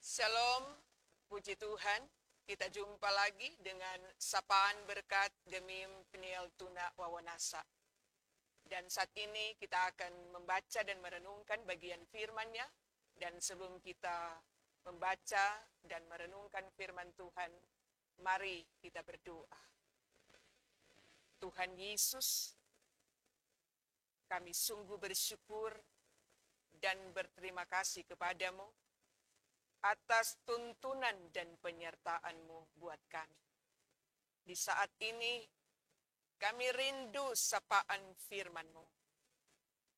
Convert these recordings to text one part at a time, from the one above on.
Shalom, puji Tuhan. Kita jumpa lagi dengan sapaan berkat Gemim Peniel Tuna Wawanasa. Dan saat ini kita akan membaca dan merenungkan bagian firman-Nya. Dan sebelum kita membaca dan merenungkan firman Tuhan, mari kita berdoa. Tuhan Yesus, kami sungguh bersyukur dan berterima kasih kepadamu atas tuntunan dan penyertaan-Mu buat kami. Di saat ini, kami rindu sapaan firman-Mu.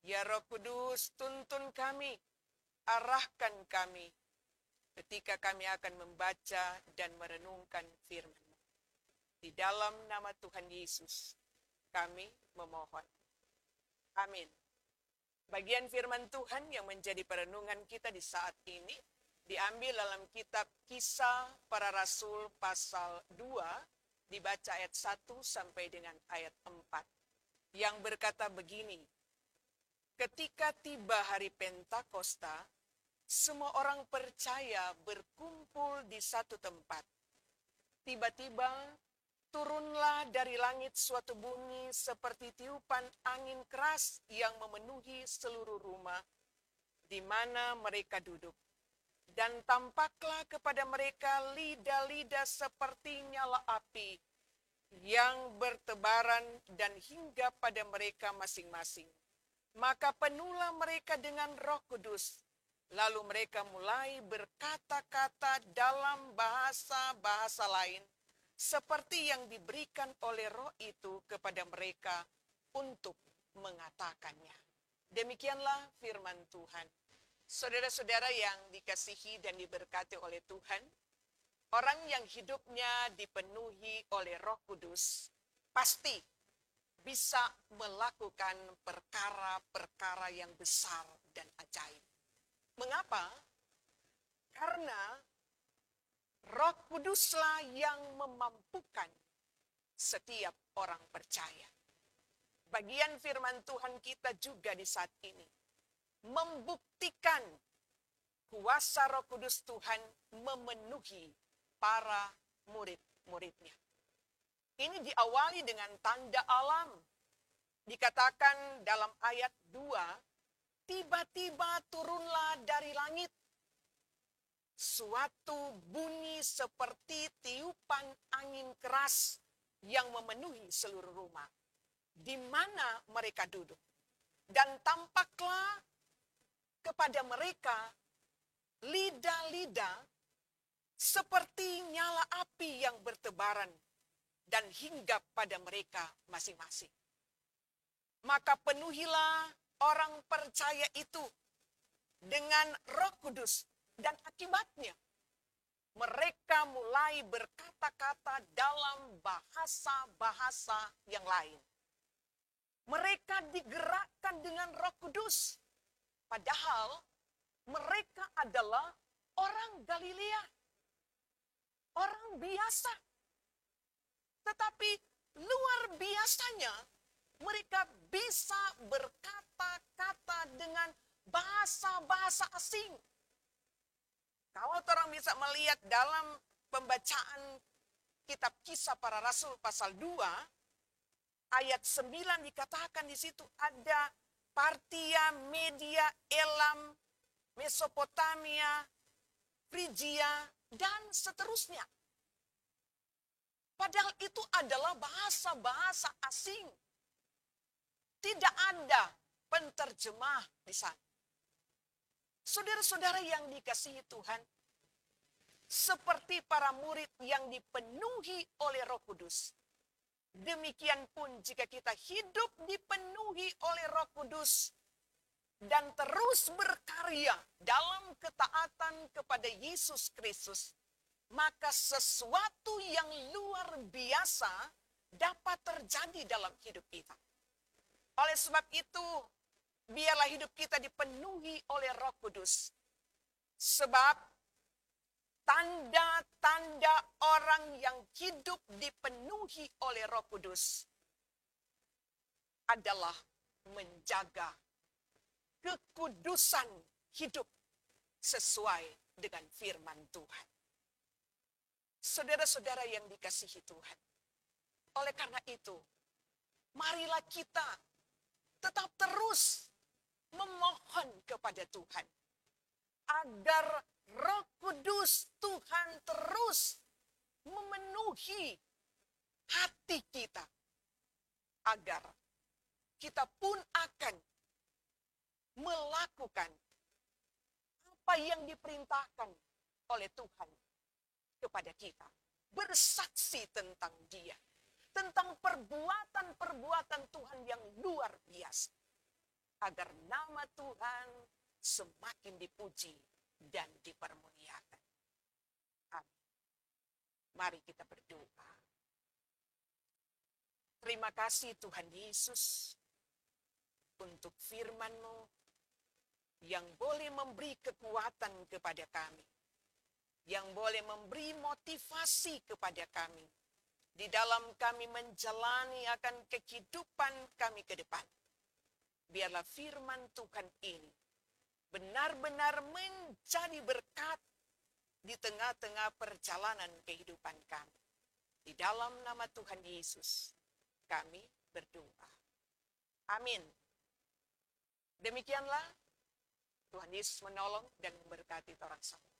Ya Roh Kudus, tuntun kami, arahkan kami, ketika kami akan membaca dan merenungkan firman-Mu. Di dalam nama Tuhan Yesus, kami memohon. Amin. Bagian firman Tuhan yang menjadi perenungan kita di saat ini, diambil dalam kitab Kisah Para Rasul pasal 2, dibaca ayat 1 sampai dengan ayat 4, yang berkata begini, ketika tiba hari Pentakosta, semua orang percaya berkumpul di satu tempat. Tiba-tiba turunlah dari langit suatu bunyi seperti tiupan angin keras yang memenuhi seluruh rumah di mana mereka duduk. Dan tampaklah kepada mereka lidah-lidah seperti nyala api yang bertebaran dan hinggap pada mereka masing-masing. Maka penuhlah mereka dengan Roh Kudus. Lalu mereka mulai berkata-kata dalam bahasa-bahasa lain, seperti yang diberikan oleh Roh itu kepada mereka untuk mengatakannya. Demikianlah firman Tuhan. Saudara-saudara yang dikasihi dan diberkati oleh Tuhan, orang yang hidupnya dipenuhi oleh Roh Kudus pasti bisa melakukan perkara-perkara yang besar dan ajaib. Mengapa? Karena Roh Kuduslah yang memampukan setiap orang percaya. Bagian firman Tuhan kita juga di saat ini membuktikan kuasa Roh Kudus Tuhan memenuhi para murid-muridnya. Ini diawali dengan tanda alam. Dikatakan dalam ayat 2, tiba-tiba turunlah dari langit suatu bunyi seperti tiupan angin keras yang memenuhi seluruh rumah di mana mereka duduk. Dan tampaklah kepada mereka lidah-lidah seperti nyala api yang bertebaran dan hinggap pada mereka masing-masing. Maka penuhilah orang percaya itu dengan Roh Kudus, dan akibatnya mereka mulai berkata-kata dalam bahasa-bahasa yang lain. Mereka digerakkan dengan Roh Kudus. Padahal mereka adalah orang Galilea, orang biasa. Tetapi luar biasanya mereka bisa berkata-kata dengan bahasa-bahasa asing. Kalau orang bisa melihat dalam pembacaan kitab Kisah Para Rasul pasal 2, ayat 9 dikatakan di situ ada Partia, Media, Elam, Mesopotamia, Frigia, dan seterusnya. Padahal itu adalah bahasa-bahasa asing. Tidak ada penterjemah di sana. Saudara-saudara yang dikasihi Tuhan, seperti para murid yang dipenuhi oleh Roh Kudus, demikian pun jika kita hidup dipenuhi oleh Roh Kudus dan terus berkarya dalam ketaatan kepada Yesus Kristus, maka sesuatu yang luar biasa dapat terjadi dalam hidup kita. Oleh sebab itu, biarlah hidup kita dipenuhi oleh Roh Kudus. Sebab tanda-tanda orang yang hidup dipenuhi oleh Roh Kudus adalah menjaga kekudusan hidup sesuai dengan firman Tuhan. Saudara-saudara yang dikasihi Tuhan, oleh karena itu, marilah kita tetap terus memohon kepada Tuhan, agar Roh Kudus Tuhan terus memenuhi hati kita, agar kita pun akan melakukan apa yang diperintahkan oleh Tuhan kepada kita. Bersaksi tentang Dia, tentang perbuatan-perbuatan Tuhan yang luar biasa, agar nama Tuhan semakin dipuji dan dipermuliakan. Amin. Mari kita berdoa. Terima kasih Tuhan Yesus untuk firman-Mu yang boleh memberi kekuatan kepada kami, yang boleh memberi motivasi kepada kami di dalam kami menjalani akan kehidupan kami ke depan. Biarlah firman Tuhan ini benar-benar menjadi berkat di tengah-tengah perjalanan kehidupan kami. Di dalam nama Tuhan Yesus kami berdoa. Amin. Demikianlah Tuhan Yesus menolong dan memberkati orang semua.